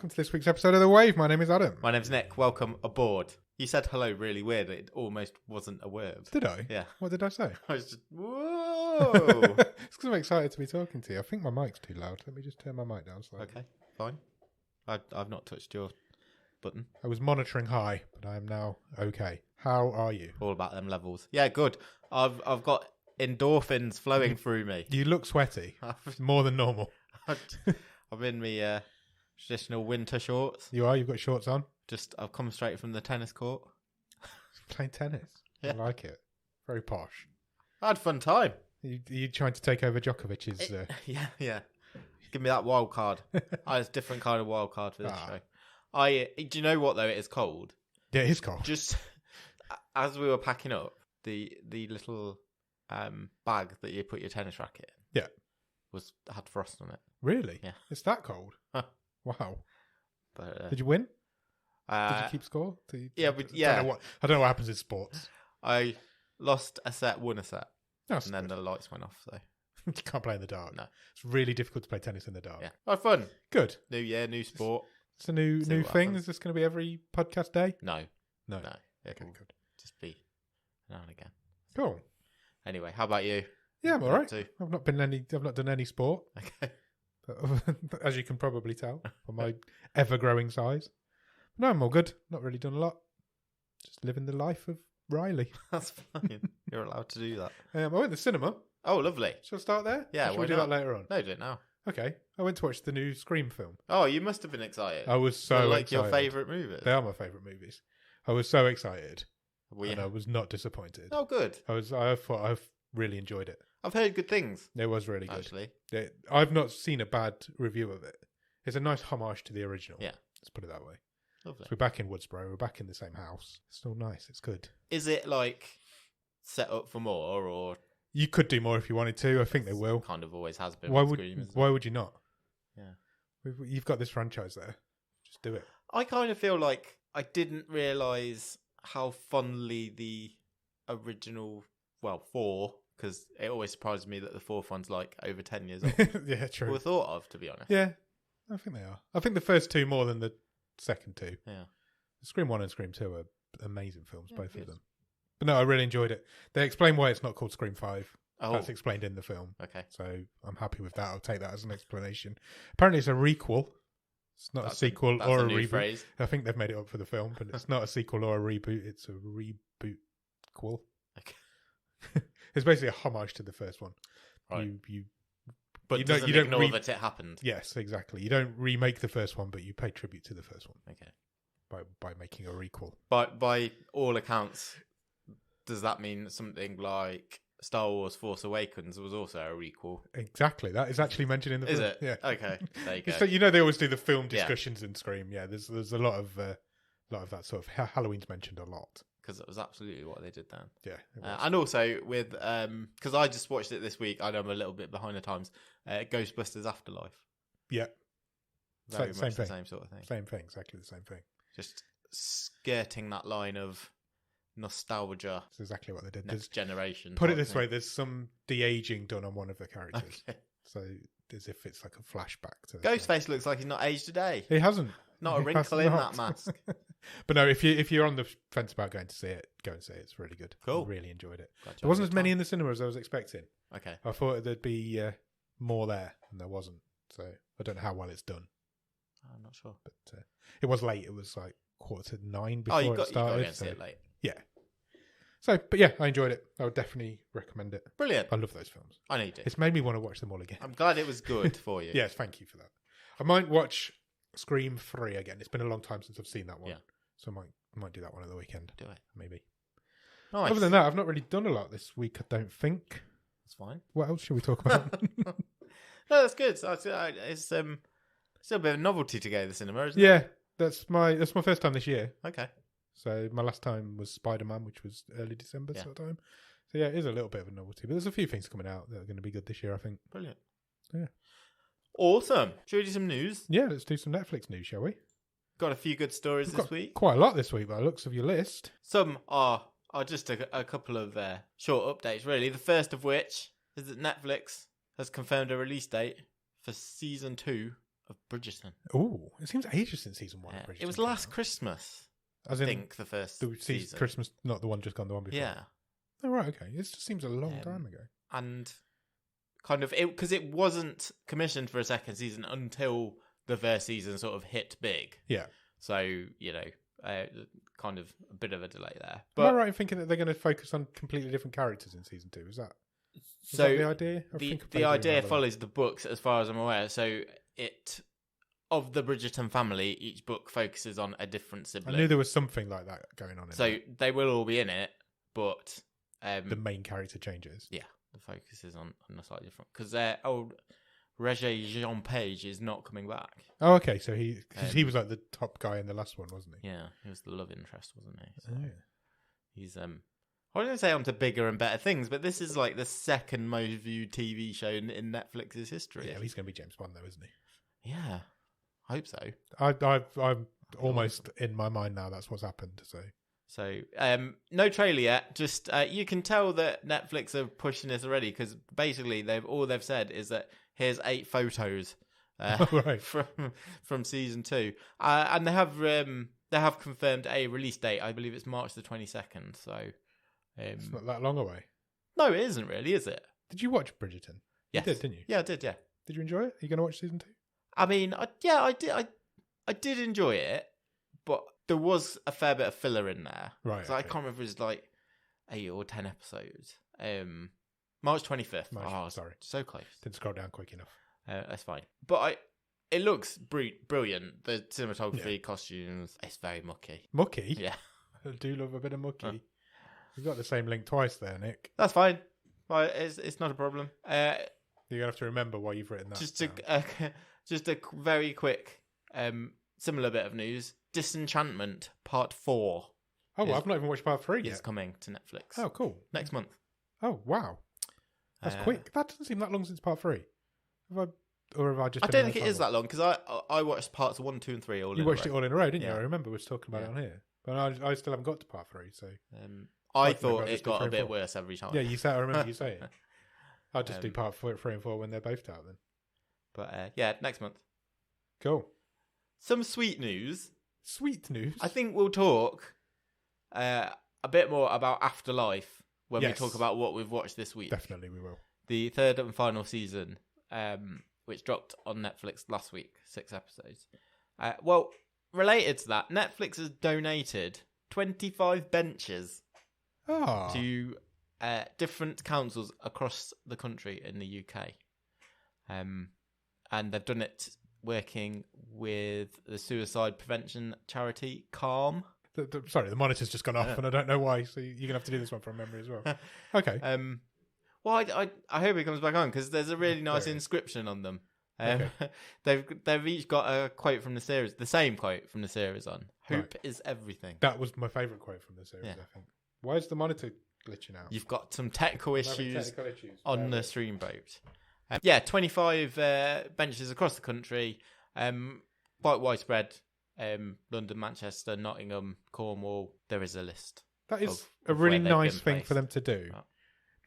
welcome to this week's episode of The Wave. My name is Adam. My name's Nick. Welcome aboard. You said hello really weird. It almost wasn't a word. Did I? Yeah. What did I say? I was just, whoa. It's because I'm excited to be talking to you. I think my mic's too loud. Let me just turn my mic down slightly. Okay, fine. I've not touched your button. I was monitoring high, but I am now okay. How are you? All about them levels. Yeah, good. I've got endorphins flowing through me. You look sweaty. More than normal. I'm in my traditional winter shorts. You are? You've got shorts on? I've come straight from the tennis court. Playing tennis? Yeah. I like it. Very posh. I had a fun time. You trying to take over Djokovic's... Yeah. Give me that wild card. I had a different kind of wild card for this show. Do you know what, though? It is cold. Yeah, it is cold. Just as we were packing up, the little bag that you put your tennis racket in had frost on it. Really? Yeah. It's that cold? Huh. Wow. But, did you win? Did you keep score? Yeah. I don't know what happens in sports. I lost a set, won a set. That's and then good. the lights went off, so... You can't play in the dark. No. It's really difficult to play tennis in the dark. Yeah. Oh, fun. Good. New year, new sport. It's a new thing. happens. Is this going to be every podcast day? No. No. It'll Okay, good. just be now and again. Cool. Anyway, how about you? Yeah, I'm all right. Too? I've not done any sport, Okay. as you can probably tell from my ever-growing size. No, I'm all good. Not really done a lot. Just living the life of Riley. That's fine. You're allowed to do that. I went to the cinema. Oh, lovely. Shall I start there? Yeah, Or shall why we do not? that later on? No, do it now. Okay. I went to watch the new Scream film. Oh, you must have been excited. I was so They're like excited. your favourite movies. They are my favourite movies. I was so excited, We and I was not disappointed. Oh, good. I thought I really enjoyed it. I've heard good things, It was really good. actually. I've not seen a bad review of it. It's a nice homage to the original. Yeah. Let's put it that way. Lovely. So we're back in Woodsboro. We're back in the same house. It's still nice. It's good. Is it like set up for more, or You could do more if you wanted to. I think they will. kind of always has been? Why with would Scream, isn't Why it? would you not? Yeah. You've got this franchise there. Just do it. I kind of feel like I didn't realise how fondly the original, 4, because it always surprises me that the fourth one's like over 10 years old, Yeah, true. were thought of, to be honest. Yeah, I think they are. I think the first two more than the second two. Yeah. Scream 1 and Scream 2 are amazing films, Yeah, both good. of them. But no, I really enjoyed it. They explain why it's not called Scream 5. Oh, That's explained in the film. okay. So I'm happy with that. I'll take that as an explanation. Apparently it's a requel. It's not a sequel That's or a a new reboot. phrase. I think they've made it up for the film, but it's not a sequel or a reboot. It's a reboot-quel. Okay. It's basically a homage to the first one. Right. You But you doesn't you don't ignore that it happened. Yes, exactly. You don't remake the first one, but you pay tribute to the first one Okay. by making a requel. But by all accounts, does that mean something like Star Wars Force Awakens was also a requel? Exactly. That is actually mentioned in the Is film. it? Yeah. Okay. There you go. So they always do the film Yeah. discussions in Scream. Yeah, there's a lot of that sort of Halloween's mentioned a lot. Because it was absolutely what they did then. Yeah, it was. And also with, because I just watched it this week, I know I'm a little bit behind the times, Ghostbusters Afterlife. Yeah, Very same much the thing. same sort of thing. Same thing, exactly the same thing. Just skirting that line of nostalgia, That's exactly what they did. next generation. Put it type this thing. way: there's some de-aging done on one of the characters, Okay. so as if it's like a flashback to Ghostface looks like he's not aged a day. He hasn't. Not a He wrinkle has in not. that mask. But no, if you're on the fence about going to see it, go and see it. It's really good. Cool. I really enjoyed it. Glad you There wasn't had as a many good in the cinema as I was expecting. time. Okay. I thought there'd be more there, and there wasn't. So I don't know how well it's done, I'm not sure. but it was late. It was like 8:45 Oh, before you it got started. against So, it late. yeah. So, but yeah, I enjoyed it. I would definitely recommend it. Brilliant. I love those films. I know you do. It's made me want to watch them all again. I'm glad it was good for you. Yes, thank you for that. I might watch Scream 3 again. It's been a long time since I've seen that one. Yeah. So I might do that one at the weekend. Do it. Maybe. Nice. Other than that, I've not really done a lot this week, I don't think. That's fine. What else should we talk about? No, that's good. It's still a bit of a novelty to go to the cinema, isn't it? Yeah, that's my first time this year. Okay. So my last time was Spider-Man, which was early December Yeah. sort of time. So yeah, it is a little bit of a novelty, but there's a few things coming out that are going to be good this year, I think. Brilliant. Yeah. Awesome. Should we do some news? Yeah, let's do some Netflix news, shall we? Got a few good stories We've this got week. quite a lot this week by the looks of your list. Some are just a couple of short updates, really. The first of which is that Netflix has confirmed a release date for season 2 of Bridgerton. Oh, it seems ages since season 1 of Bridgerton. It was came last out. Christmas. As I in think the first the season. Christmas, not the one just gone, the one before. Yeah. Oh, right, okay. It just seems a long time ago. And kind of, because it wasn't commissioned for a second season until the first season sort of hit big. Yeah. So, you know, kind of a bit of a delay there. Am I But right in thinking that they're going to focus on completely different characters in season 2? Is that so the idea? the idea follows the books as far as I'm aware. So of the Bridgerton family, each book focuses on a different sibling. I knew there was something like that going on. So they will all be in it, but the main character changes. Yeah, the focus is on a slightly different, because their old Regé Jean Page is not coming back. Oh, okay. So he was like the top guy in the last one, wasn't he? Yeah, he was the love interest, wasn't he? So yeah. he's I wouldn't say on to bigger and better things, but this is like the second most viewed TV show in Netflix's history. Yeah, he's going to be James Bond, though, isn't he? Yeah, I hope so. I'm almost in my mind now. That's what's happened. So, no trailer yet. Just you can tell that Netflix are pushing this already, because basically they've said is that here's 8 photos right. from season 2, and they have confirmed a release date. I believe it's March the 22nd. So it's not that long away. No, it isn't really, is it? Did you watch Bridgerton? Yes. You did, didn't you? Yeah, I did. Yeah. Did you enjoy it? Are you going to watch season 2? I mean, I did. I did enjoy it, but there was a fair bit of filler in there. Right. So I can't remember if it was like 8 or 10 episodes. March 25th. Sorry. So close. Didn't scroll down quick enough. That's fine. But it looks brilliant. The cinematography, costumes, it's very mucky. Mucky? Yeah. I do love a bit of mucky. You've got the same link twice there, Nick. That's fine. Well, it's not a problem. You're going to have to remember why you've written that. Just a very quick, similar bit of news. Disenchantment Part 4. Oh, well, I've not even watched Part 3 yet. It's coming to Netflix. Oh, cool. Next month. Oh, wow. That's quick. That doesn't seem that long since Part 3. Have I just... I don't think it is that long, because I watched Parts 1, 2 and 3 all in a row. You watched it all in a row, didn't you? Yeah. I remember we were talking about it on here. But I still haven't got to Part 3, so... I thought it got a bit worse every time. Yeah, I remember you saying. I'll just do Part 3 and 4 when they're both out then. But yeah, next month. Cool. Some sweet news. Sweet news? I think we'll talk a bit more about Afterlife when we talk about what we've watched this week. Definitely we will. The third and final season, which dropped on Netflix last week, 6 episodes. Well, related to that, Netflix has donated 25 benches to different councils across the country in the UK. And they've done it working with the suicide prevention charity Calm. Sorry, the monitor's just gone off and I don't know why, so you're going to have to do this one from memory as well. Okay. Well, I hope it comes back on, because there's a really nice inscription on them. Okay. They've each got a quote from the series, the same quote from the series on. Hope is everything. That was my favourite quote from the series, I think. Why is the monitor glitching out? You've got some technical issues on the stream boat. 25 benches across the country, quite widespread. London, Manchester, Nottingham, Cornwall. There is a list. That is a really nice thing for them to do.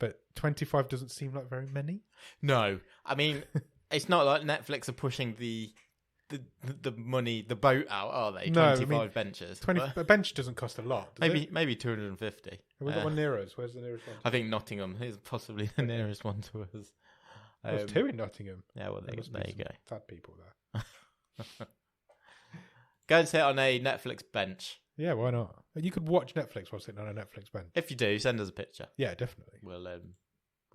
But 25 doesn't seem like very many. No, I mean, it's not like Netflix are pushing the money, the boat out, are they? 25 benches. A bench doesn't cost a lot. Maybe 250. Have we got one near us? Where's the nearest one? I think Nottingham is possibly the nearest one to us. There's 2 in Nottingham. Yeah, well, there you go. Sad people there. Go and sit on a Netflix bench. Yeah, why not? You could watch Netflix while sitting on a Netflix bench. If you do, send us a picture. Yeah, definitely. We'll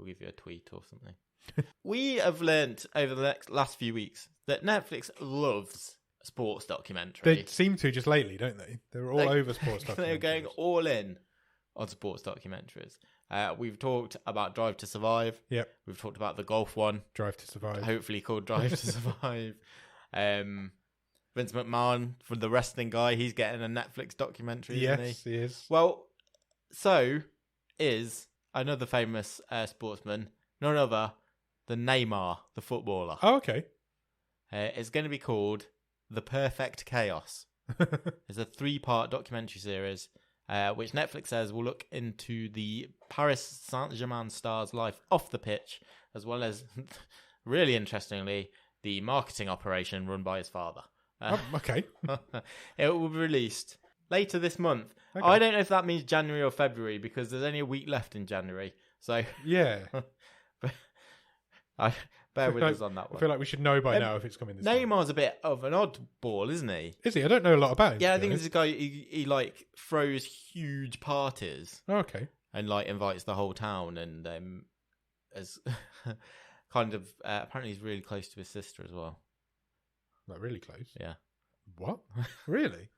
give you a tweet or something. We have learnt over the last few weeks that Netflix loves sports documentaries. They seem to just lately, don't they? They're all over sports documentaries. They're going all in on sports documentaries. We've talked about Drive to Survive. Yep. We've talked about the golf one. Drive to Survive. Hopefully called Drive to Survive. Vince McMahon, for the wrestling guy, he's getting a Netflix documentary, isn't he? Yes, he is. Well, so is another famous sportsman, none other than Neymar, the footballer. Oh, okay. It's going to be called The Perfect Chaos. It's a 3-part documentary series, which Netflix says will look into the Paris Saint-Germain star's life off the pitch, as well as, really interestingly, the marketing operation run by his father. Okay. It will be released later this month. Okay. I don't know if that means January or February because there's only a week left in January. So Yeah. bear with us on that one. I feel like we should know by now if it's coming this time. Neymar's a bit of an oddball, isn't he? Is he? I don't know a lot about him. Yeah, I think he's a guy. He like throws huge parties Oh, okay. and like invites the whole town, and as kind of apparently he's really close to his sister as well. Like really close. Yeah. What? Really?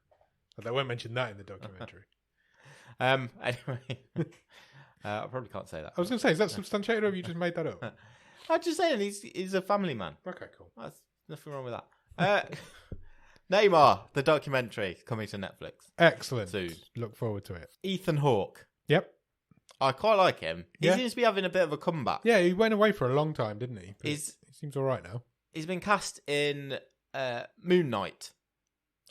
They won't mention that in the documentary. Anyway, I probably can't say that. I was going to say, is that substantiated or have you just made that up? I'm just saying he's a family man. Okay, cool. That's nothing wrong with that. Neymar, the documentary coming to Netflix. Excellent. Soon. Look forward to it. Ethan Hawke. Yep. I quite like him. He Yeah. seems to be having a bit of a comeback. Yeah, he went away for a long time, didn't he? But he seems all right now. He's been cast in Moon Knight,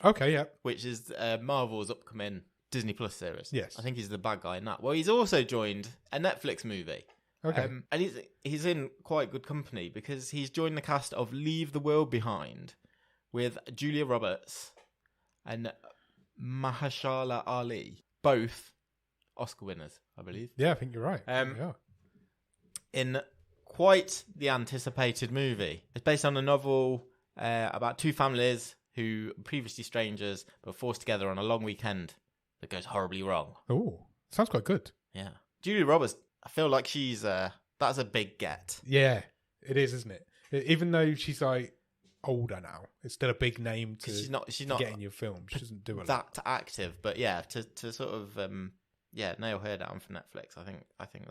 Okay, yeah. which is Marvel's upcoming Disney Plus series. Yes. I think he's the bad guy in that. Well, he's also joined a Netflix movie. Okay. And he's in quite good company because he's joined the cast of Leave the World Behind with Julia Roberts and Mahershala Ali, both Oscar winners, I believe. Yeah, I think you're right. Yeah. Yeah. In quite the anticipated movie. It's based on a novel about two families who are previously strangers but forced together on a long weekend that goes horribly wrong. Oh, sounds quite good. Yeah. Julia Roberts, I feel like she's that's a big get. Yeah, it is, isn't it? Even though she's like older now, it's still a big name to She's not get in your film. She doesn't do a lot. that active, but yeah, to sort of nail her down for Netflix. I think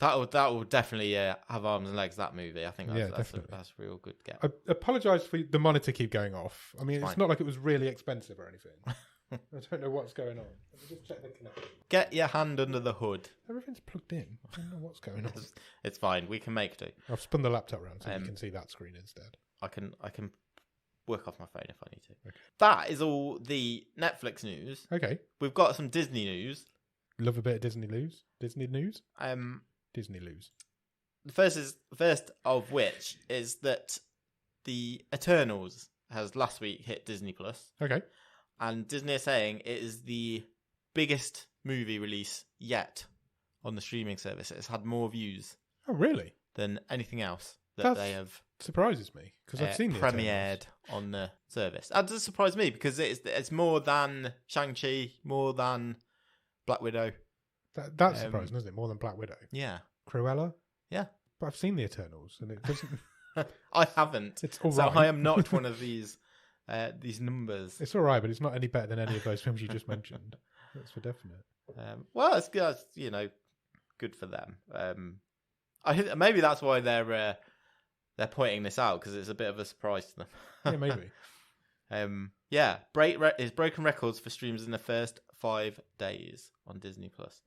that'll definitely have arms and legs. That movie, I think that's a real good get. I apologise for the monitor keep going off. I mean, it's not like it was really expensive or anything. I don't know what's going on. Let me just check the connection. Get your hand under the hood. Everything's plugged in. I don't know what's going on. It's fine. We can make do. I've spun the laptop around so you can see that screen instead. I can work off my phone if I need to. Okay. That is all the Netflix news. Okay. We've got some Disney news. Love a bit of Disney news. Disney news. Disney news. The first of which is that the Eternals has last week hit Disney Plus. Okay. And Disney are saying it is the biggest movie release yet on the streaming service. It's had more views Oh, really? than anything else that they have surprises me because I've seen the premiered on the service. That does surprise me because it's more than Shang-Chi, more than Black Widow. That's surprising, isn't it? More than Black Widow. Yeah. Cruella? Yeah. But I've seen the Eternals and it doesn't... I haven't. It's all so right. I am not one of these numbers. It's all right, but it's not any better than any of those films you just mentioned. That's for definite. Well, it's good for them. I think maybe that's why they're pointing this out because it's a bit of a surprise to them. Yeah, maybe. It's broken records for streams in the first 5 days on Disney Plus.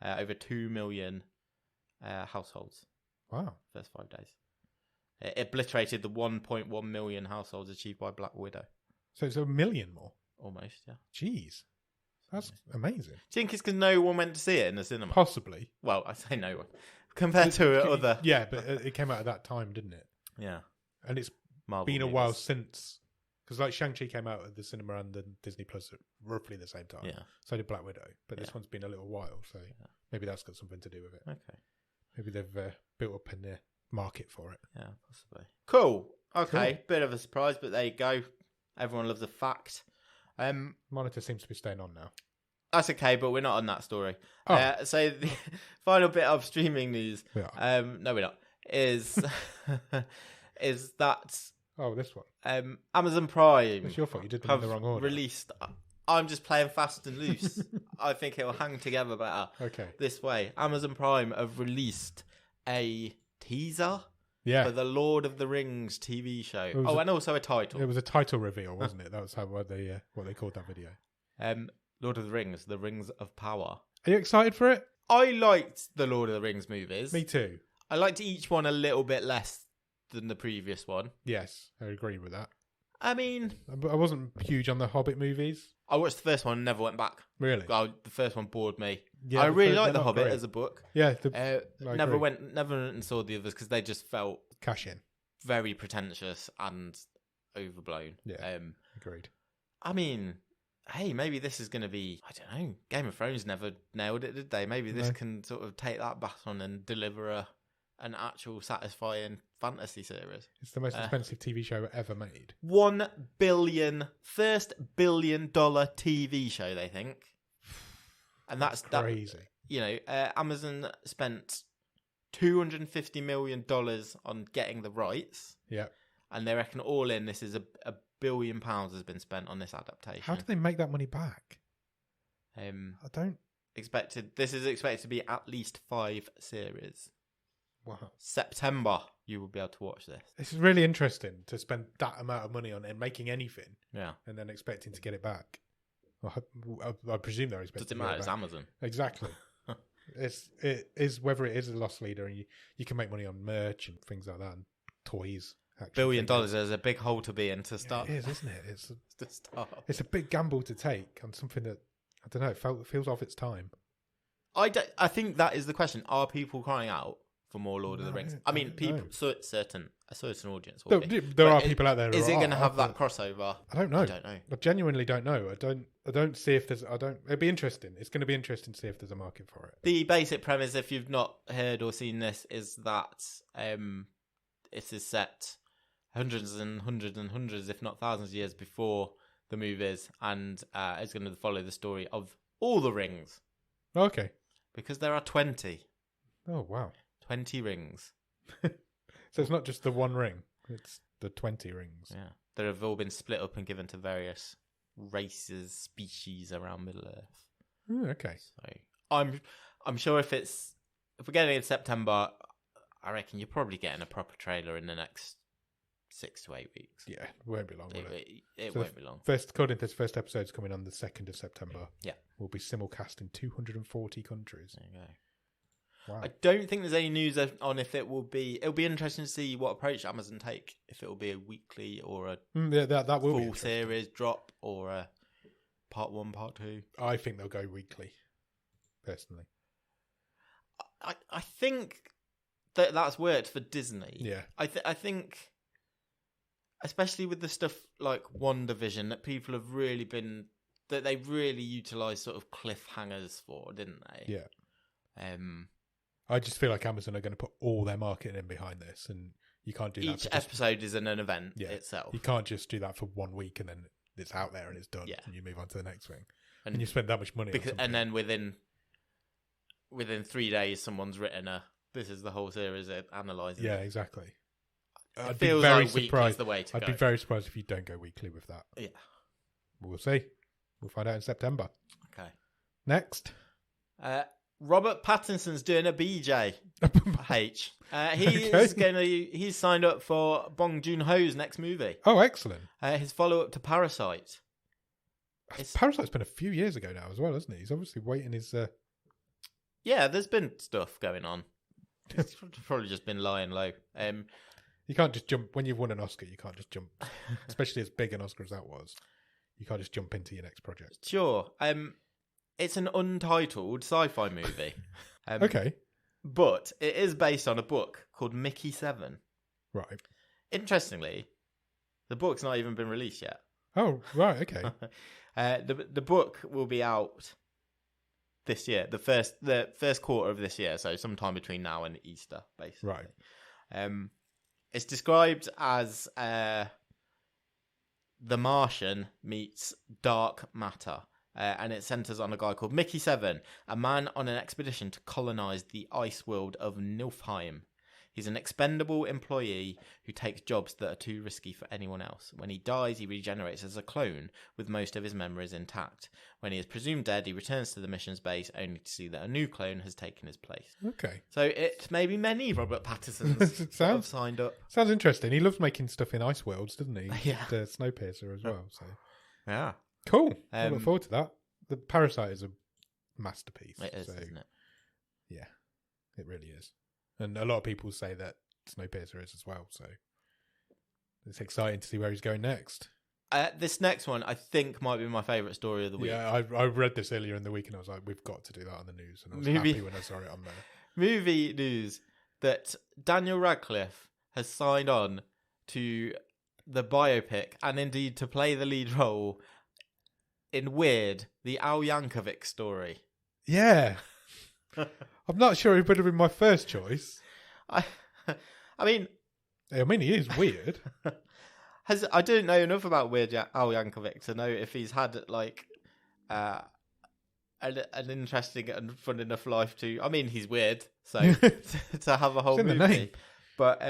Over 2 million households. Wow. First 5 days. It obliterated the 1.1 million households achieved by Black Widow. So it's 1 million more? Almost, yeah. Jeez. That's amazing. Do you think it's because no one went to see it in the cinema? Possibly. Well, I say no one. Compared to other... Yeah, but it came out at that time, didn't it? Yeah. And it's Marvel been a movies. while since... Because like Shang-Chi came out at the cinema and the Disney Plus at roughly the same time. Yeah. So did Black Widow. But this one's been a little while, so maybe that's got something to do with it. Okay. Maybe they've built up in the market for it. Yeah, possibly. Cool. Okay, bit of a surprise, but there you go. Everyone loves a fact. Monitor seems to be staying on now. That's okay, but we're not on that story. Oh. So the final bit of streaming news. We are. No, we're not. Is that Oh, this one. Amazon Prime? It's your fault. You did them in the wrong order. Released. I'm just playing fast and loose. I think it'll hang together better. Okay. This way, Amazon Prime have released a teaser for the Lord of the Rings TV show. And also a title. It was a title reveal, wasn't it? That was what they called that video. Lord of the Rings, The Rings of Power. Are you excited for it? I liked the Lord of the Rings movies. Me too. I liked each one a little bit less than the previous one. Yes, I agree with that. I mean... But I wasn't huge on the Hobbit movies. I watched the first one and never went back. Really? The first one bored me. Yeah, I really liked The not Hobbit great. as a book. Yeah. Never went and saw the others because they just felt... Cash in. very pretentious and overblown. Yeah, agreed. I mean, hey, maybe this is going to be, I don't know, Game of Thrones never nailed it, did they? Maybe this can sort of take that baton and deliver an actual satisfying fantasy series. It's the most expensive TV show ever made. $1 billion, first $1 billion TV show, they think. And that's crazy. Amazon spent $250 million on getting the rights. Yeah. And they reckon all in, this is a £1 billion has been spent on this adaptation. How do they make that money back? I don't... This is expected to be at least 5 series. Wow. September, you will be able to watch this. This is really interesting to spend that amount of money on it, making anything. Yeah. And then expecting to get it back. I presume they're expecting Does it matter? It's Amazon. Exactly. It is whether it is a loss leader, and you can make money on merch and things like that, and toys. $1 billion is a big hole to be in to start. Yeah, it is, isn't it? It's to start. It's a big gamble to take on something that, I don't know, feels off its time. I think that is the question. Are people crying out for more Lord of the Rings? I mean, people, a certain audience will be. There are people out there. Is it going to have that crossover? I don't know. I genuinely don't know. I don't see if there's. It'd be interesting. It's going to be interesting to see if there's a market for it. The basic premise, if you've not heard or seen this, is that it is set hundreds and hundreds and hundreds, if not thousands of years before the movies, and it's going to follow the story of all the rings. Okay. Because there are 20. Oh, wow. 20 rings. So it's not just the one ring, it's the 20 rings. Yeah. They have all been split up and given to various races, species around Middle Earth. Okay. So I'm sure if we're getting it in September, I reckon you're probably getting a proper trailer in the next 6 to 8 weeks. Yeah, it won't be long, will it? It won't be long. According to this first episode's coming on the 2nd of September. Yeah. Will be simulcast in 240 countries. There you go. Wow. I don't think there's any news on if it will be. It'll be interesting to see what approach Amazon take. If it will be a weekly or a that will full series drop or a part 1, part 2. I think they'll go weekly, personally. I think that's worked for Disney. Yeah. I think, especially with the stuff like WandaVision, that people have really been, that they really utilised sort of cliffhangers for, didn't they? Yeah. I just feel like Amazon are going to put all their marketing in behind this, and you can't do that. Each episode is an event itself. You can't just do that for 1 week and then it's out there and it's done, and you move on to the next thing. And you spend that much money on something. And then within 3 days, someone's written this is the whole series analysing. Yeah, exactly. I'd be very surprised. The way to I'd be very surprised if you don't go weekly with that. Yeah. We'll see. We'll find out in September. Okay. Next. Robert Pattinson's doing a BJ. He's signed up for Bong Joon-ho's next movie. Oh, excellent. His follow-up to Parasite. Parasite's been a few years ago now as well, hasn't he? He's obviously waiting his... Yeah, there's been stuff going on. It's probably just been lying low. You can't just jump... When you've won an Oscar, you can't just jump... Especially as big an Oscar as that was. You can't just jump into your next project. Sure. It's an untitled sci-fi movie. Okay. But it is based on a book called Mickey 7. Right. Interestingly, the book's not even been released yet. Oh, right, okay. The book will be out this year, the first quarter of this year, so sometime between now and Easter, basically. Right. It's described as The Martian meets dark matter. And it centres on a guy called Mickey 7, a man on an expedition to colonise the ice world of Niflheim. He's an expendable employee who takes jobs that are too risky for anyone else. When he dies, he regenerates as a clone, with most of his memories intact. When he is presumed dead, he returns to the mission's base, only to see that a new clone has taken his place. Okay. So it may be many Robert Pattinsons have signed up. Sounds interesting. He loves making stuff in ice worlds, doesn't he? Yeah. And, Snowpiercer as well. So yeah. Cool. I look forward to that. The Parasite is a masterpiece. It is, isn't it? Yeah, it really is. And a lot of people say that Snowpiercer is as well. So it's exciting to see where he's going next. This next one, I think, might be my favourite story of the week. Yeah, I read this earlier in the week and I was like, we've got to do that on the news. And I was happy when I saw it on there. Movie news that Daniel Radcliffe has signed on to the biopic and indeed to play the lead role in Weird, the Al Yankovic story. Yeah. I'm not sure he would have been my first choice. I mean, he is weird. I don't know enough about Weird Al Yankovic to know if he's had like an interesting and fun enough life to. I mean, he's weird, so to have a whole It's in movie. the name. But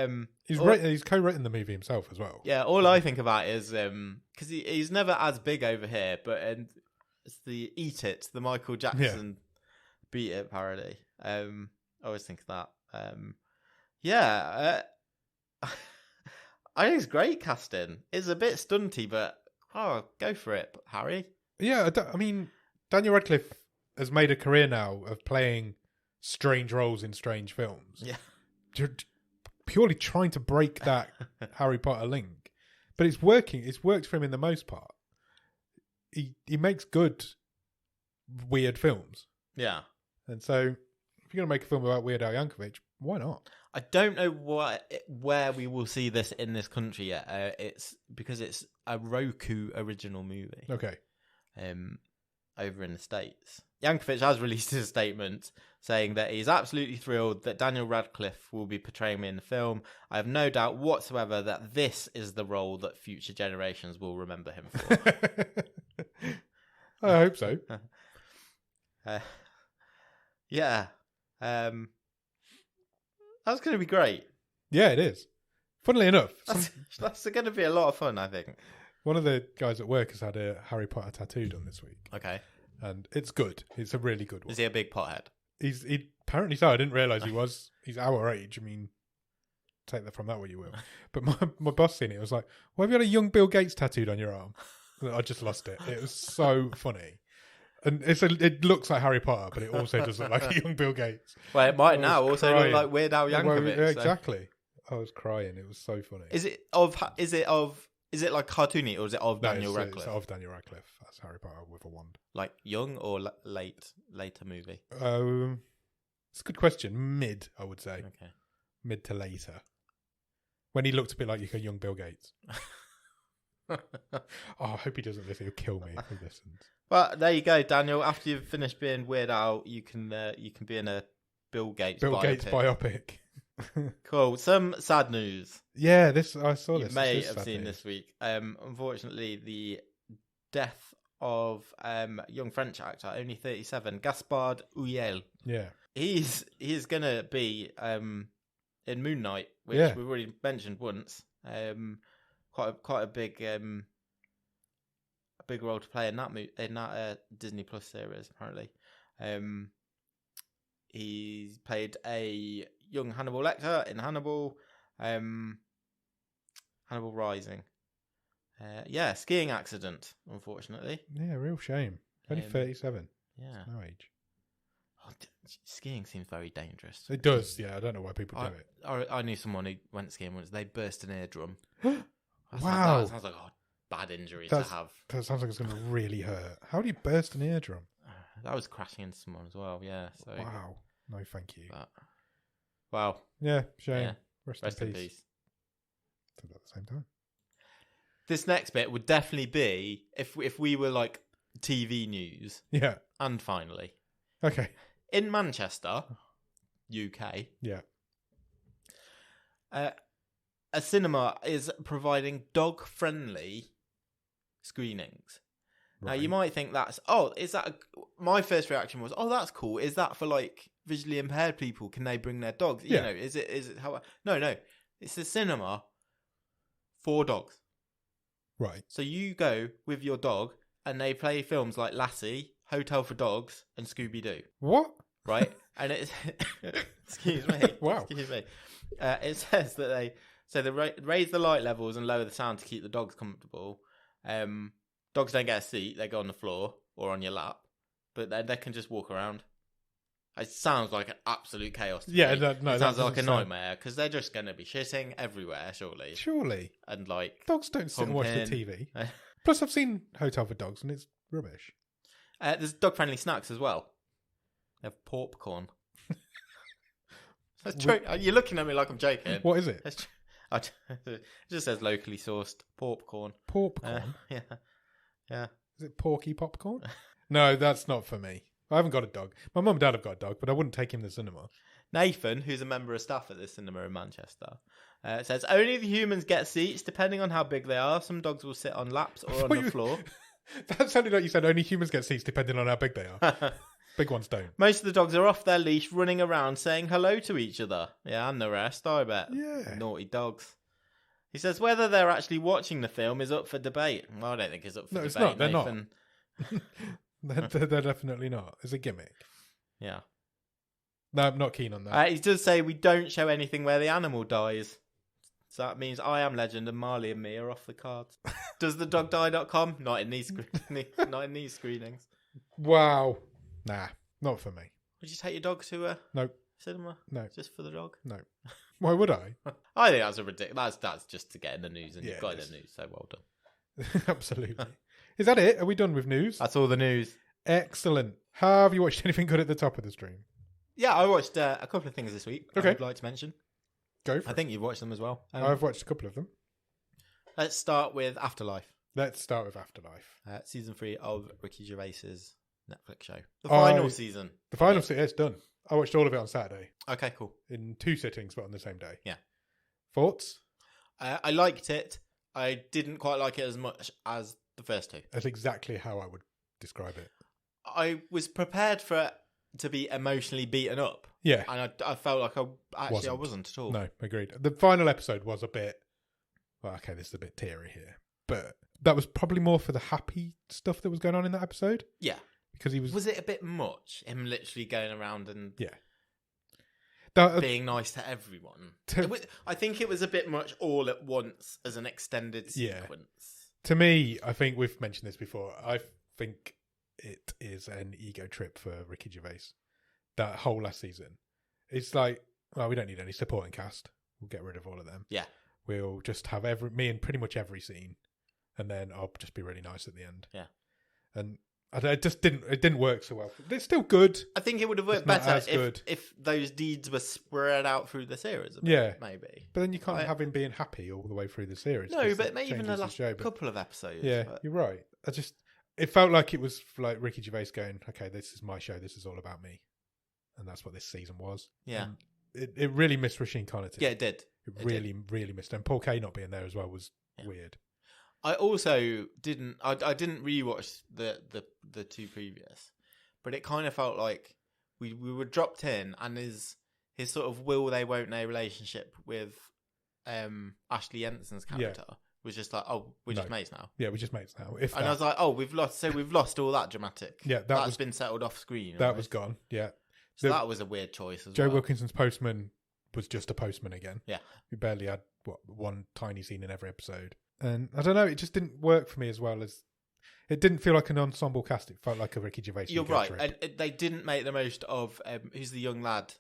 he's co-written the movie himself as well. Yeah, all I think about is because he's never as big over here, but it's the Eat It, the Michael Jackson Beat It parody. I always think of that. I think it's great casting. It's a bit stunty, but go for it, Harry. Yeah, I mean, Daniel Radcliffe has made a career now of playing strange roles in strange films. Yeah. You're purely trying to break that Harry Potter link. But it's working. It's worked for him in the most part. He makes good, weird films. Yeah. And so, if you're going to make a film about Weird Al Yankovic, why not? I don't know where we will see this in this country yet. It's because it's a Roku original movie. Okay. Over in the States. Yankovic has released a statement saying that he's absolutely thrilled that Daniel Radcliffe will be portraying me in the film. I have no doubt whatsoever that this is the role that future generations will remember him for. I hope so. Yeah. That's going to be great. Yeah, it is. Funnily enough, that's going to be a lot of fun, I think. One of the guys at work has had a Harry Potter tattoo done this week. Okay. And it's good. It's a really good one. Is he a big pothead? He apparently so. I didn't realise he was. He's our age. I mean, take that from that what you will. But my boss seen it. I was like, why have you got a young Bill Gates tattooed on your arm? I just lost it. It was so funny. And it looks like Harry Potter, but it also does look like a young Bill Gates. Well, it might now also look like Weird Al Yankovic. Yeah, exactly. I was crying. It was so funny. Is it like cartoony, or is it of Daniel Radcliffe? It's of Daniel Radcliffe. That's Harry Potter with a wand. Like young or later movie? It's a good question. Mid, I would say. Okay. Mid to later. When he looked a bit like a young Bill Gates. I hope he doesn't listen. He'll kill me if he listens. Well, there you go, Daniel. After you've finished being Weird Al, you can be in a Bill Gates biopic. Cool. Some sad news. Yeah, I saw this. You may have seen this week. Unfortunately, the death of young French actor, only 37, Gaspard Ulliel. Yeah. He's gonna be in Moon Knight, which we've already mentioned once. Quite a big role to play in that Disney Plus series. Apparently, he's played a young Hannibal Lecter in Hannibal Rising. Skiing accident, unfortunately. Yeah, real shame. Only 37. Yeah, no age. Skiing seems very dangerous. It does. Yeah, I don't know why people do it. I knew someone who went skiing once. They burst an eardrum. Wow, that sounds like a bad injury to have. That sounds like it's going to really hurt. How do you burst an eardrum? That was crashing into someone as well. Yeah. So wow. No, thank you. Wow. Yeah, shame. Yeah. Rest in peace. At the same time. This next bit would definitely be if we were like TV news. Yeah. And finally. Okay. In Manchester, UK. Yeah. A cinema is providing dog-friendly screenings. Right. Now, you might think my first reaction was, that's cool. Is that for, like, visually impaired people? Can they bring their dogs? Yeah. You know, is it how... No. It's a cinema for dogs. Right. So you go with your dog, and they play films like Lassie, Hotel for Dogs, and Scooby-Doo. What? Right? And it's... Excuse me. Wow. Excuse me. It says that they raise the light levels and lower the sound to keep the dogs comfortable. Dogs don't get a seat; they go on the floor or on your lap, but they can just walk around. It sounds like an absolute chaos. To me. It sounds like a nightmare because they're just going to be shitting everywhere, surely. And like dogs don't sit and watch the TV. Plus, I've seen Hotel for Dogs, and it's rubbish. There's dog-friendly snacks as well. They have popcorn. That's true. You're looking at me like I'm joking. What is it? It just says locally sourced popcorn. Popcorn? Yeah. Is it porky popcorn? No, that's not for me. I haven't got a dog. My mum and dad have got a dog, but I wouldn't take him to the cinema. Nathan, who's a member of staff at this cinema in Manchester, says only the humans get seats, depending on how big they are. Some dogs will sit on laps or on the floor. That sounded like you said only humans get seats, depending on how big they are. Big ones don't. Most of the dogs are off their leash, running around, saying hello to each other. Yeah, and the rest, I bet. Yeah. Naughty dogs. He says whether they're actually watching the film is up for debate. Well, I don't think it's up for debate. No, it's not. They're Nathan. not. They're definitely not. It's a gimmick. Yeah. No, I'm not keen on that. He does say we don't show anything where the animal dies. So that means I Am Legend and Marley and me are off the cards. Does the dog die.com? Not in these not in these screenings. Wow. Nah, not for me. Would you take your dog to a cinema? No. Just for the dog? No. Why would I? I think that's a ridiculous. That's just to get in the news, and Yeah, you've got it in is. the news, so well done. Absolutely. Is that it? Are we done with news? That's all the news. Excellent. Have you watched anything good at the top of the stream? Yeah, I watched a couple of things this week Okay. I would like to mention. Go for I it. think you've watched them as well. I've watched a couple of them. Let's start with Afterlife. Let's start with Afterlife. Season 3 of Ricky Gervais's Netflix show. The final season. The final season, it's done. I watched all of it on Saturday. Okay, cool. In 2 sittings, but on the same day. Yeah. Thoughts? I liked it. I didn't quite like it as much as the first 2. That's exactly how I would describe it. I was prepared for it to be emotionally beaten up. Yeah. And I felt like I wasn't at all. No, agreed. The final episode was a bit... Well, okay, this is a bit teary here. But that was probably more for the happy stuff that was going on in that episode. Yeah. Because he was... Was it a bit much? Him literally going around and... Yeah. Being nice to everyone. I think it was a bit much all at once as an extended sequence. To me, I think we've mentioned this before. I think it is an ego trip for Ricky Gervais. That whole last season. It's like, well, we don't need any supporting cast. We'll get rid of all of them. Yeah. We'll just have me in pretty much every scene. And then I'll just be really nice at the end. Yeah. And it didn't work so well. It's still good. I think it would have worked better if those deeds were spread out through the series a bit, maybe. But then you can't have him being happy all the way through the series. No, but maybe even the last couple of episodes. Yeah, you're right. It felt like it was like Ricky Gervais going, okay, this is my show, this is all about me. And that's what this season was. Yeah. And it really missed Rasheen Connerty. Yeah, it did. It really missed. And Paul Kaye not being there as well was weird. I also didn't rewatch the 2 previous, but it kind of felt like we were dropped in, and his sort of will they won't they relationship with Ashley Jensen's character was just like, oh, we're just mates now. Yeah, we're just mates now. I was like, oh, we've lost all that dramatic. Yeah, that's been settled off screen. That was gone. Yeah, so that was a weird choice as Joe well. Wilkinson's postman was just a postman again. Yeah, we barely had one tiny scene in every episode. And I don't know, it just didn't work for me as well as... It didn't feel like an ensemble cast. It felt like a Ricky Gervais. You're right. And they didn't make the most of... who's the young lad?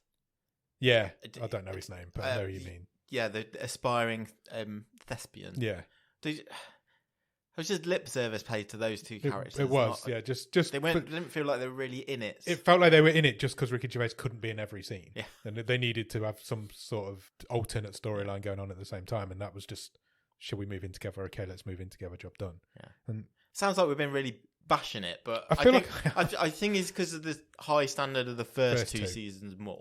Yeah. I don't know his name, but I know who you mean. Yeah, the aspiring thespian. Yeah. It was just lip service paid to those 2 characters. It was, yeah. Just they didn't feel like they were really in it. It felt like they were in it just because Ricky Gervais couldn't be in every scene. Yeah. And they needed to have some sort of alternate storyline going on at the same time. And that was just... Should we move in together? Okay, let's move in together. Job done. Yeah. And sounds like we've been really bashing it, but I think it's because of the high standard of the first 2 seasons more.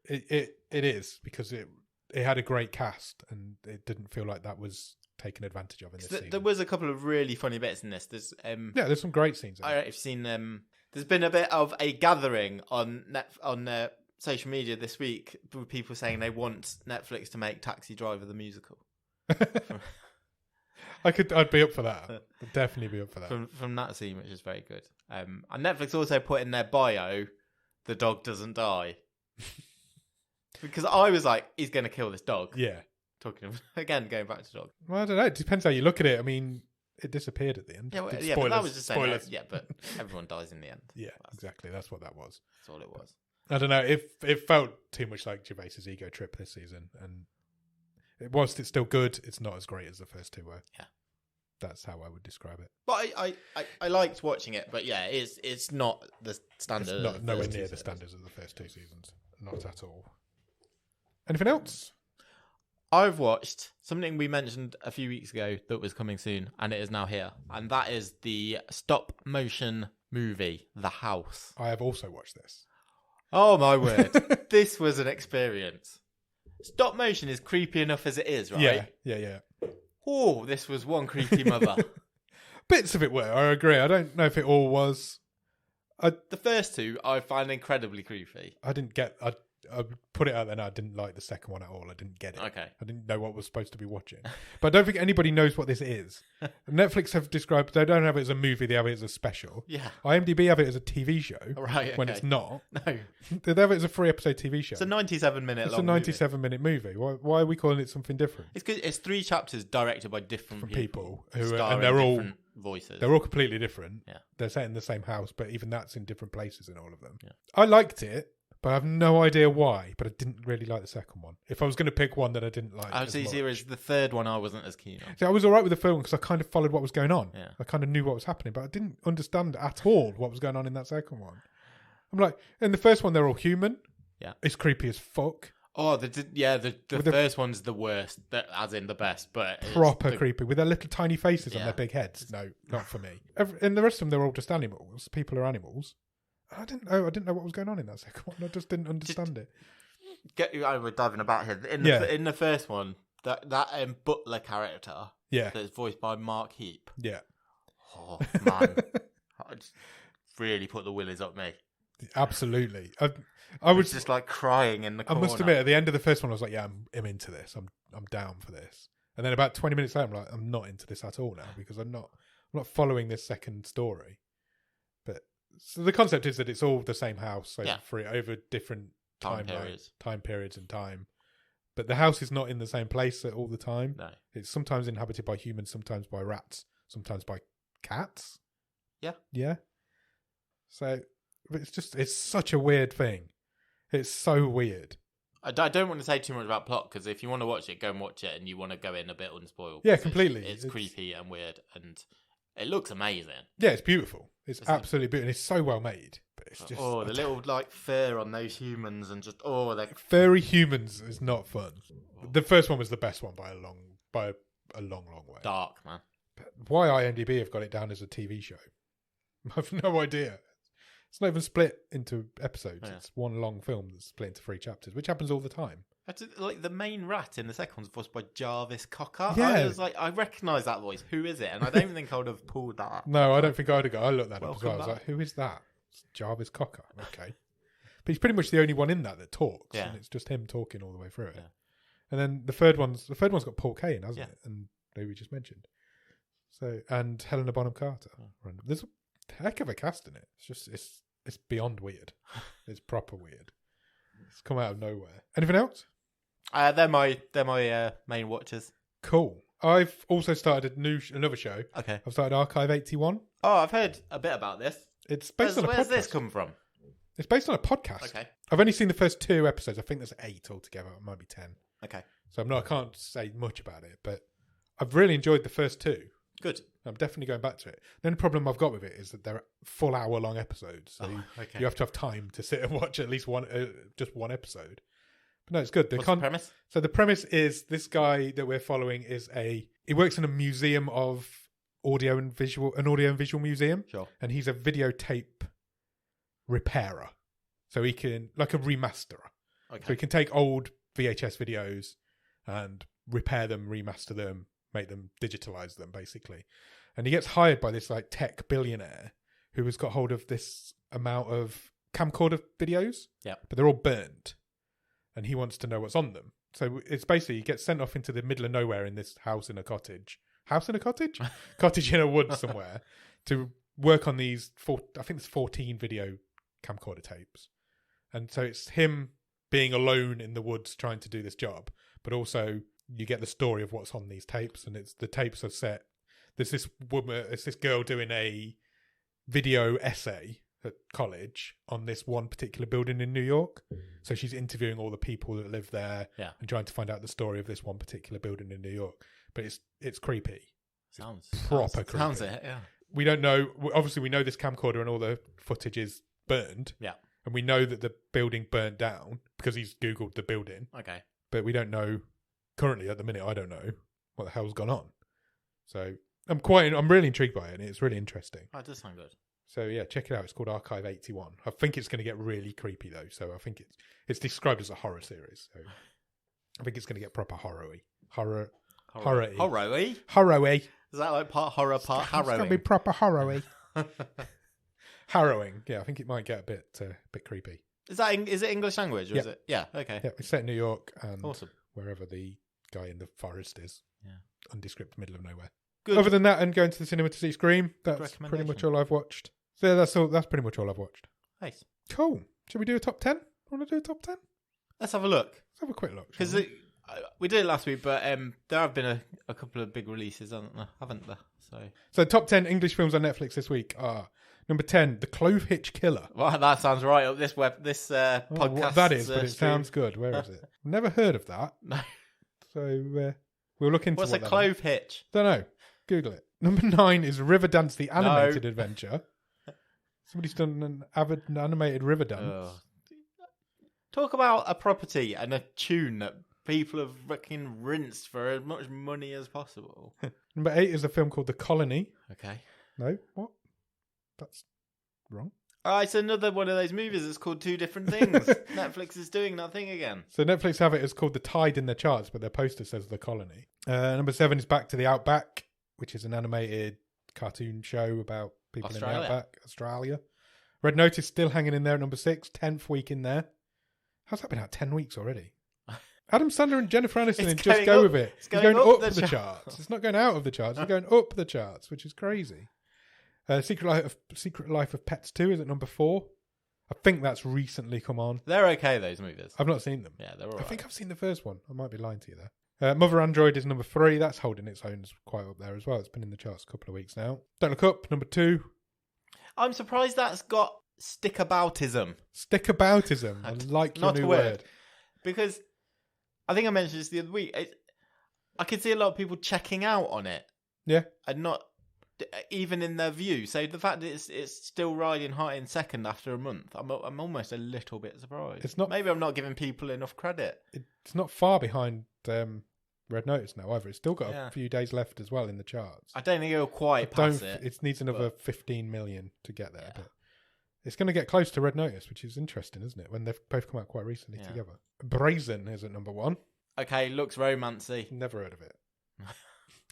It is because it had a great cast, and it didn't feel like that was taken advantage of in this season. There was a couple of really funny bits in this. There's some great scenes. I've seen. There's been a bit of a gathering on social media this week with people saying they want Netflix to make Taxi Driver the musical. I'd be up for that. I'd definitely be up for that. From that scene, which is very good. And Netflix also put in their bio, "The dog doesn't die," because I was like, "He's going to kill this dog." Yeah. Talking again, going back to dog. Well, I don't know. It depends how you look at it. I mean, it disappeared at the end. Yeah, but that was just saying. But everyone dies in the end. Yeah, exactly. That's what that was. That's all it was. I don't know. It felt too much like Gervais's ego trip this season, and whilst it's still good, it's not as great as the first 2 were. Yeah, that's how I would describe it. But I liked watching it. But yeah, it's not the standard. It's not nowhere near the standards of the first 2 seasons. Not at all. Anything else? I've watched something we mentioned a few weeks ago that was coming soon, and it is now here. And that is the stop-motion movie, The House. I have also watched this. Oh, my word. This was an experience. Stop motion is creepy enough as it is, right? Yeah. Oh, this was one creepy mother. Bits of it were, I agree. I don't know if it all was. The first two I find incredibly creepy. I didn't get... I put it out there now. I didn't like the second one at all. I didn't get it. Okay. I didn't know what I was supposed to be watching. But I don't think anybody knows what this is. Netflix have described... They don't have it as a movie. They have it as a special. Yeah. IMDb have it as a TV show. Right, okay. When it's not. No. They have it as a 3-episode TV show. It's a 97-minute long movie. It's a 97-minute movie. Why are we calling it something different? It's because it's 3 chapters directed by different people who and they're all different voices. They're all completely different. Yeah. They're set in the same house, but even that's in different places in all of them. Yeah. I liked it, but I have no idea why. But I didn't really like the second one. If I was going to pick one that I didn't like, as easier as the third one, I wasn't as keen on. See, I was all right with the film because I kind of followed what was going on. Yeah. I kind of knew what was happening, but I didn't understand at all what was going on in that second one. I'm like, in the first one, they're all human. Yeah, it's creepy as fuck. Oh, the first one's the worst, as in the best, but proper creepy with their little tiny faces on their big heads. No, not for me. And the rest of them, they're all just animals. People are animals. I didn't know what was going on in that second one. I just didn't understand it. We're diving about here. In the first one, that butler character, that's voiced by Mark Heap. Yeah. Oh man, I just really put the willies up me. Absolutely. I was just like crying in the corner. I must admit, at the end of the first one, I was like, "Yeah, I'm into this. I'm down for this." And then about 20 minutes later, I'm like, "I'm not into this at all now because I'm not following this second story." But so the concept is that it's all the same house, over different time periods and time. But the house is not in the same place all the time. No, it's sometimes inhabited by humans, sometimes by rats, sometimes by cats. Yeah. So it's such a weird thing. It's so weird. I don't want to say too much about plot because if you want to watch it, go and watch it, and you want to go in a bit unspoiled. Yeah, completely. It's creepy and weird, and it looks amazing. Yeah, it's beautiful. It's absolutely beautiful. It's so well made. But it's just the little fur on those humans and just they're furry humans is not fun. The first one was the best one by a long way. Dark, man. But why IMDb have got it down as a TV show? I have no idea. It's not even split into episodes. Yeah. It's one long film that's split into 3 chapters, which happens all the time. Like the main rat in the second one's voiced by Jarvis Cocker. Yeah. I was like, I recognise that voice. Who is it? And I don't think I would have pulled that up. No, I don't think I'd have got. I looked that up as well. I was like, who is that? It's Jarvis Cocker. Okay. But he's pretty much the only one in that talks. Yeah. And it's just him talking all the way through it. Yeah. And then the third one's got Paul Kane, hasn't it? And who we just mentioned. So, and Helena Bonham Carter. Yeah. There's a heck of a cast in it. It's beyond weird. It's proper weird. It's come out of nowhere. Anything else? They're my main watchers. Cool. I've also started another show. Okay. I've started Archive 81. Oh, I've heard a bit about this. It's based on a podcast. Where's this come from? It's based on a podcast. Okay. I've only seen the first 2 episodes. I think there's 8 altogether. It might be 10. Okay. So I can't say much about it, but I've really enjoyed the first 2. Good. I'm definitely going back to it. The only problem I've got with it is that they're full hour-long episodes, so you have to have time to sit and watch at least just one episode. But no, it's good. What's the premise? So the premise is this guy that we're following he works in a museum of an audio and visual museum. Sure. And he's a videotape repairer. So he can, like a remasterer. Okay. So he can take old VHS videos and repair them, remaster them, make them, digitalize them, basically. And he gets hired by this tech billionaire who has got hold of this amount of camcorder videos. Yeah. But they're all burnt. And he wants to know what's on them. So it's basically, he gets sent off into the middle of nowhere in this house in a cottage. House in a cottage? Cottage in a wood somewhere to work on these, I think it's 14 video camcorder tapes. And so it's him being alone in the woods trying to do this job. But also you get the story of what's on these tapes. And the tapes are set. There's this girl doing a video essay at college on this one particular building in New York. So she's interviewing all the people that live there and trying to find out the story of this one particular building in New York. But it's creepy. Sounds proper creepy. Sounds it, yeah. We don't know. Obviously, we know this camcorder and all the footage is burned. Yeah. And we know that the building burnt down because he's Googled the building. Okay. But we don't know currently at the minute I don't know what the hell's gone on. So I'm really intrigued by it, and it's really interesting. Oh, it does sound good. So yeah, check it out. It's called Archive 81. I think it's going to get really creepy though. So I think it's described as a horror series. So I think it's going to get proper horror-y. Horror-y. Horror-y? Is that like part horror, part harrowing? It's going to be proper horror-y. Harrowing. Yeah, I think it might get a bit creepy. Is it English language? Or is it? Yeah, okay. Yeah, it's set in New York and awesome. Wherever the guy in the forest is. Yeah. Undescript middle of nowhere. Good. Other than that, and going to the cinema to see Scream, that's pretty much all I've watched. So that's pretty much all I've watched. Nice. Cool. Should we do a top 10? Want to do a top 10? Let's have a look. Let's have a quick look. Because we did it last week, but there have been a couple of big releases, haven't there? So top 10 English films on Netflix this week are number 10, The Clove Hitch Killer. Well, that sounds right up this podcast. What that is, but it sounds good. Where is it? Never heard of that. No. So we'll look into what's a clove hitch? Don't know. Google it. Number 9 is Riverdance, the animated adventure. Somebody's done an animated Riverdance. Talk about a property and a tune that people have fucking rinsed for as much money as possible. Number 8 is a film called The Colony. Okay. No? What? That's wrong. It's another one of those movies that's called two different things. Netflix is doing that thing again. So Netflix have it as called The Tide in their charts, but their poster says The Colony. Number 7 is Back to the Outback, which is an animated cartoon show about people in the Outback, Australia. Red Notice still hanging in there at number 6, 10th week in there. How's that been out 10 weeks already? Adam Sandler and Jennifer Aniston and Just Go With It. It's going up the charts. It's not going out of the charts. It's going up the charts, which is crazy. Secret Life of Pets 2 is at number 4. I think that's recently come on. They're okay, those movies. I've not seen them. Yeah, they're all right. I think I've seen the first one. I might be lying to you there. Mother Android is number 3. That's holding its own quite up there as well. It's been in the charts a couple of weeks now. Don't Look Up, number 2. I'm surprised that's got stickaboutism. Stickaboutism. I like your new word. Because I think I mentioned this the other week. I could see a lot of people checking out on it. Yeah. And not even in their view. So the fact that it's still riding high in second after a month, I'm almost a little bit surprised. It's not. Maybe I'm not giving people enough credit. It's not far behind Red Notice now either. It's still got a few days left as well in the charts. I don't think it'll quite pass it. It needs another 15 million to get there. Yeah. But it's going to get close to Red Notice, which is interesting, isn't it? When they've both come out quite recently together. Brazen is at number 1. Okay, looks romancy. Never heard of it.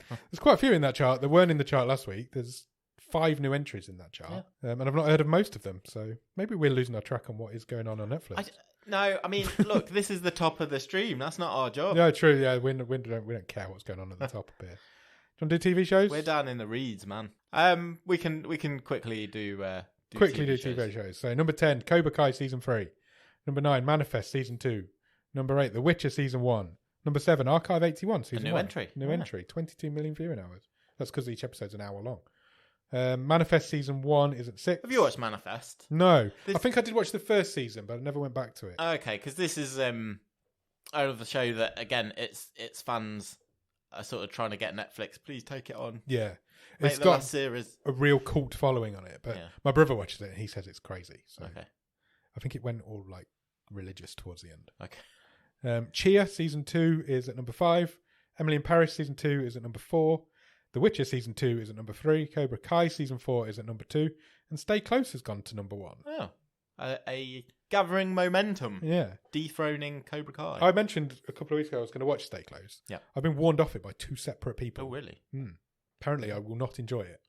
There's quite a few in that chart that weren't in the chart last week. There's 5 new entries in that chart. Yeah. And I've not heard of most of them. So maybe we're losing our track on what is going on Netflix. No, I mean, look, this is the top of the stream. That's not our job. Yeah, true. Yeah, we don't care what's going on at the top of here. Do you want to do TV shows? We're down in the reeds, man. We can quickly do TV shows. So number 10, Cobra Kai season 3. Number 9, Manifest season 2. Number 8, The Witcher season 1. Number 7, Archive 81 season 1. New entry. 22 million viewing hours. That's because each episode's an hour long. Manifest season 1 is at 6. Have you watched Manifest? No. I think I did watch the first season, but I never went back to it. Okay, because this is out of the show that, again, its fans are sort of trying to get Netflix. Please take it on. Yeah. It's got series a real cult following on it, but my brother watches it and he says it's crazy. So I think it went all like religious towards the end. Okay. Chia season 2 is at number 5. Emily in Paris season 2 is at number 4. The Witcher season 2 is at number 3. Cobra Kai season 4 is at number 2. And Stay Close has gone to number 1. Oh. A gathering momentum. Yeah. Dethroning Cobra Kai. I mentioned a couple of weeks ago I was going to watch Stay Close. Yeah. I've been warned off it by 2 separate people. Oh, really? Apparently I will not enjoy it.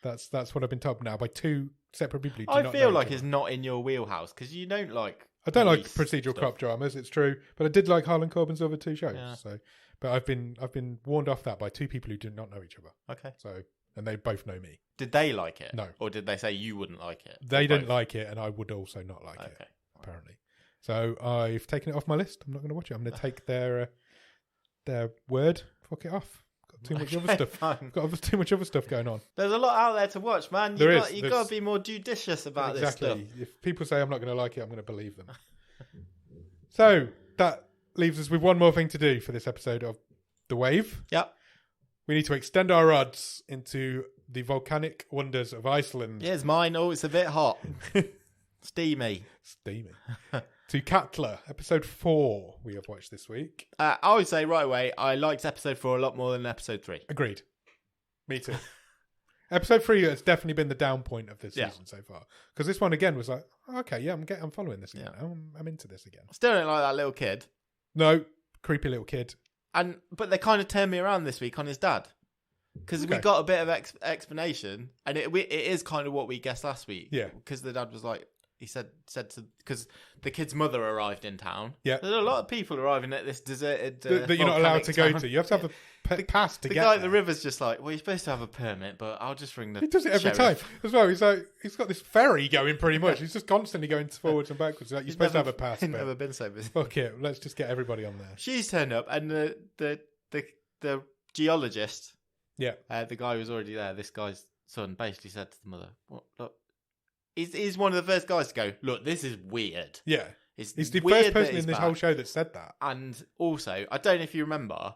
That's what I've been told now by 2 separate people who do I not feel know like it's not in your wheelhouse because you don't like... I don't like procedural cop dramas, it's true, but I did like Harlan Coben's other 2 shows. Yeah. So, but I've been warned off that by 2 people who do not know each other. Okay. So, and they both know me. Did they like it? No. Or did they say you wouldn't like it? They didn't like it, and I would also not like it. Apparently. So I've taken it off my list. I'm not going to watch it. I'm going to take their word. Fuck it off. Got too much other stuff. Fine. Got too much other stuff going on. There's a lot out there to watch, man. You got to be more judicious about this stuff. If people say I'm not going to like it, I'm going to believe them. So that leaves us with one more thing to do for this episode of The Wave. Yep. We need to extend our rods into the volcanic wonders of Iceland. Here's mine. Oh, it's a bit hot. Steamy. to Cutler, episode 4 we have watched this week. I would say right away, I liked episode 4 a lot more than episode 3. Agreed. Me too. Episode 3 has definitely been the down point of this season so far. Because this one again was like, okay, yeah, I'm following this again now. I'm into this again. Still don't like that little kid. No, creepy little kid. But they kind of turned me around this week on his dad. Because we got a bit of explanation. And it is kind of what we guessed last week. Yeah. Because the dad was like, he said to, because the kid's mother arrived in town. Yeah. There's a lot of people arriving at this deserted that you're not allowed to go to. You have to have a pass to get there. The guy at the river's just like, well, you're supposed to have a permit, but I'll just ring the He does it every time as well. He's like, he's got this ferry going pretty much. He's just constantly going forwards and backwards. Like, you're supposed to have a pass. He's never been so busy. Fuck it. Let's just get everybody on there. She's turned up, and the geologist, the guy who was already there, this guy's son, basically said to the mother, "What? Look, he's one of the first guys to go, look, this is weird." Yeah. He's the first person in this whole show that said that. And also, I don't know if you remember,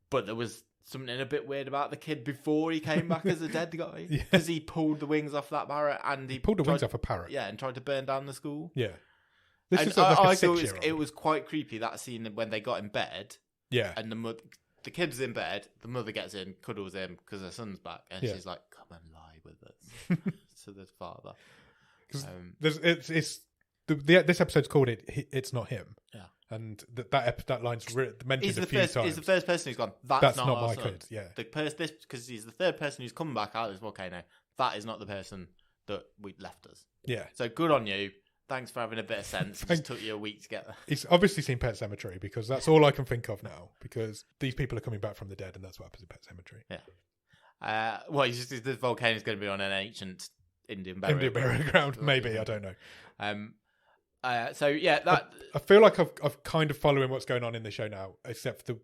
but there was something a bit weird about the kid before he came back as a dead guy. Because he pulled the wings off that parrot and he pulled the wings off a parrot. Yeah, and tried to burn down the school. Yeah. This is like I thought it was quite creepy, that scene when they got in bed. Yeah. And the kid's in bed, the mother gets in, cuddles him because her son's back. And she's like, come and lie with us. To the father. This episode's called It's Not Him. Yeah. And that line's mentioned a few times. He's the first person who's gone, that's not my kid. Yeah. Because he's the third person who's come back out of this volcano. That is not the person that we left us. Yeah. So good on you. Thanks for having a bit of sense. It just took you a week to get there. He's obviously seen Pet Sematary because that's all I can think of now. Because these people are coming back from the dead, and that's what happens in Pet Sematary. Yeah. This volcano is going to be on an ancient Indian burial ground. Maybe, I don't know. I feel like I've kind of following what's going on in the show now, except the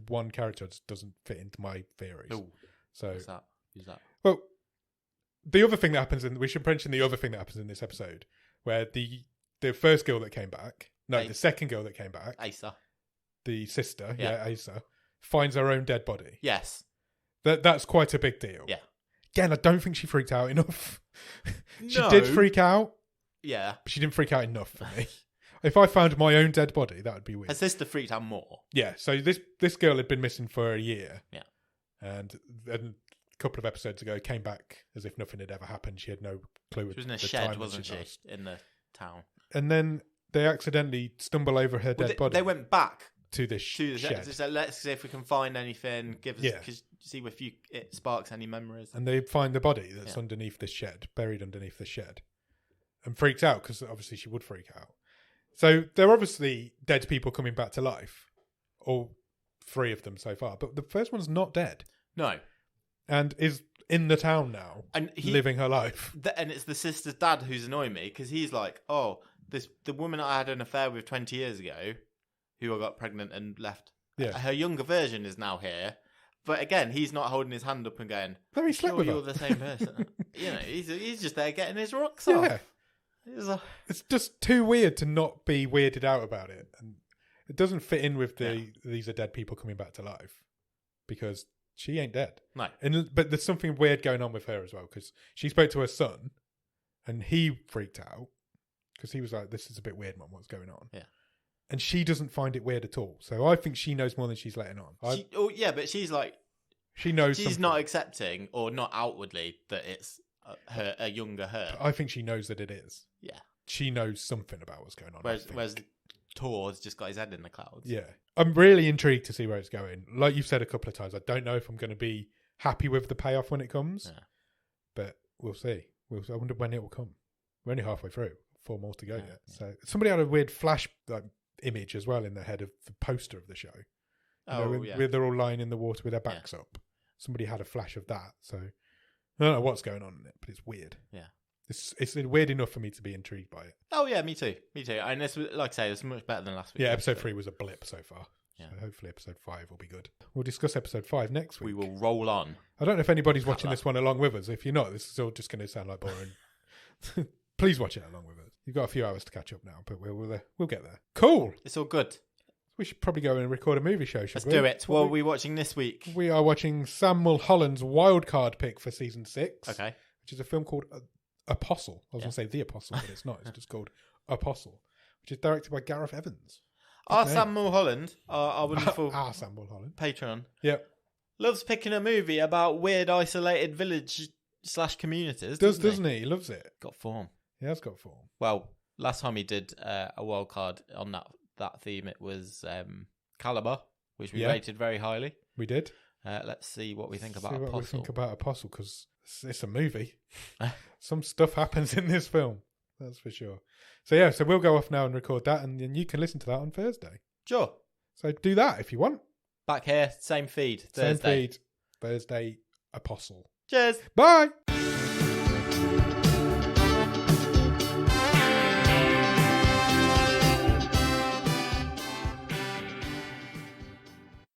one character just doesn't fit into my theories. Ooh, so who's that? Well, the other thing that happens we should mention the other thing that happens in this episode, where the first girl that came back, the second girl that came back, Asa, the sister, Asa, finds her own dead body. Yes, that's quite a big deal. Yeah. Again, I don't think she freaked out enough. She did freak out. Yeah. But she didn't freak out enough for me. If I found my own dead body, that would be weird. Her sister freaked out more. Yeah, so this girl had been missing for a year. Yeah. And a couple of episodes ago came back as if nothing had ever happened. She had no clue. She was in a shed, wasn't she? In the town. And then they accidentally stumble over her dead body. They went back to this shed. So let's see if we can find anything. See if it sparks any memories. And they find the body that's underneath this shed, buried underneath the shed, and freaks out because obviously she would freak out. So they're obviously dead people coming back to life, all 3 of them so far. But the first one's not dead. No, and is in the town now and living her life. And it's the sister's dad who's annoying me because he's like, "Oh, the woman I had an affair with 20 years ago, who I got pregnant and left. Yeah, her younger version is now here." But again, he's not holding his hand up and going, "Let me sleep with you're her." The same person. He's just there getting his rocks off. It's just too weird to not be weirded out about it, and it doesn't fit in with these are dead people coming back to life because she ain't dead. No, but there's something weird going on with her as well because she spoke to her son, and he freaked out because he was like, "This is a bit weird, Mum. What's going on?" Yeah. And she doesn't find it weird at all. So I think she knows more than she's letting on. But she's like... She knows She's not accepting, or not outwardly, that it's a younger her. I think she knows that it is. Yeah. She knows something about what's going on. Whereas Thor's just got his head in the clouds. Yeah. I'm really intrigued to see where it's going. Like you've said a couple of times, I don't know if I'm going to be happy with the payoff when it comes. Yeah. But we'll see. I wonder when it will come. We're only halfway through. 4 more to go yet. So somebody had a weird flash image as well in their head of the poster of the show. Where they're all lying in the water with their backs up. Somebody had a flash of that. So I don't know what's going on in it, but it's weird. Yeah. It's weird enough for me to be intrigued by it. Oh yeah, me too. And this, like I say, it's much better than last week. Yeah, episode 3 was a blip so far. Yeah. So hopefully episode 5 will be good. We'll discuss episode 5 next week. We will roll on. I don't know if anybody's watching this one along with us. If you're not, this is all just going to sound like boring. Please watch it along with us. You've got a few hours to catch up now, but we'll get there. Cool. It's all good. We should probably go and record a movie show, Let's do it. What are we watching this week? We are watching Sam Mulholland's wildcard pick for season 6. Okay. Which is a film called Apostle. I was going to say The Apostle, but it's not. It's just called Apostle, which is directed by Gareth Evans. Our name. Sam Mulholland, our wonderful Sam Mulholland. patron, Yep. loves picking a movie about weird isolated village / communities. Doesn't he? He loves it. Got form. He has got form. Well, last time he did a wild card on that theme, it was Caliber, which we rated very highly. We did. Let's see what we think about See Apostle. what we think about Apostle, because it's a movie. Some stuff happens in this film. That's for sure. So we'll go off now and record that, and then you can listen to that on Thursday. Sure. So do that if you want. Back here, same feed, Thursday. Thursday, Apostle. Cheers. Bye.